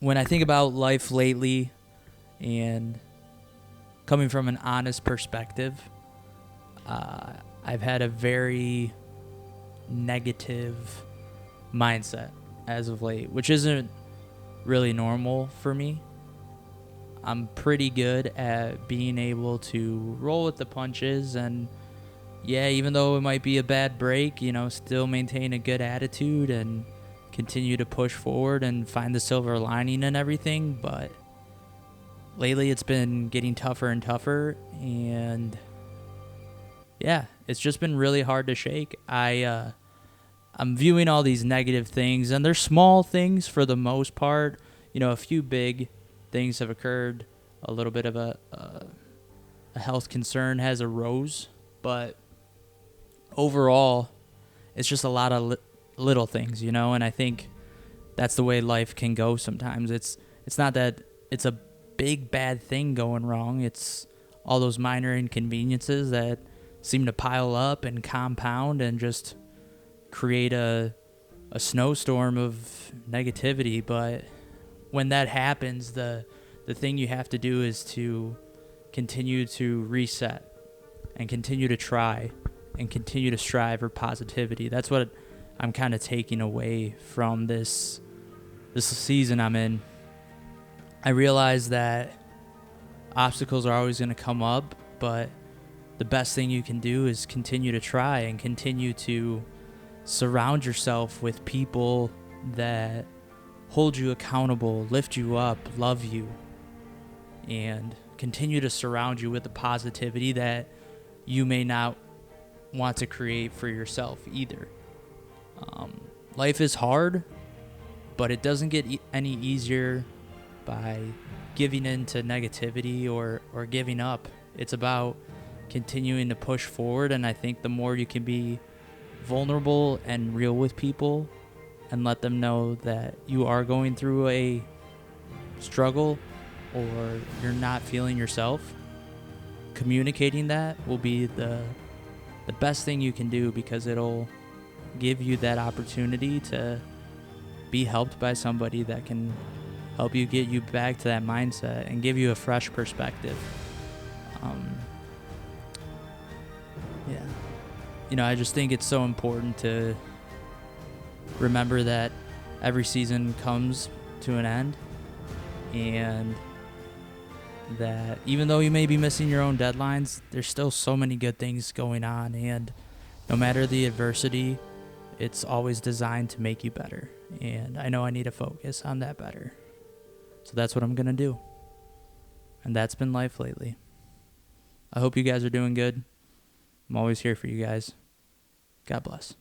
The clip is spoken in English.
when I think about life lately and coming from an honest perspective, I've had a very negative mindset as of late, which isn't really normal for me. I'm pretty good at being able to roll with the punches and, yeah, even though it might be a bad break, still maintain a good attitude and continue to push forward and find the silver lining and everything. But lately it's been getting tougher and tougher, and yeah, it's just been really hard to shake. I'm viewing all these negative things, and they're small things for the most part. A few big things have occurred. A little bit of a health concern has arose, but overall, it's just a lot of little things, and I think that's the way life can go sometimes. It's not that it's a big bad thing going wrong. It's all those minor inconveniences that seem to pile up and compound and just create a snowstorm of negativity. But when that happens, the thing you have to do is to continue to reset and continue to try and continue to strive for positivity. That's what I'm kind of taking away from this season I'm in. I realize that obstacles are always going to come up, but the best thing you can do is continue to try and continue to surround yourself with people that hold you accountable, lift you up, love you, and continue to surround you with the positivity that you may not want to create for yourself either. Life is hard, but it doesn't get any easier by giving in to negativity or giving up. It's about continuing to push forward, and I think the more you can be vulnerable and real with people and let them know that you are going through a struggle or you're not feeling yourself, communicating that will be the best thing you can do, because it'll give you that opportunity to be helped by somebody that can help you get you back to that mindset and give you a fresh perspective. I just think it's so important to remember that every season comes to an end, and that even though you may be missing your own deadlines, there's still so many good things going on, and no matter the adversity, it's always designed to make you better. And I know I need to focus on that better. So that's what I'm going to do. And that's been life lately. I hope you guys are doing good. I'm always here for you guys. God bless.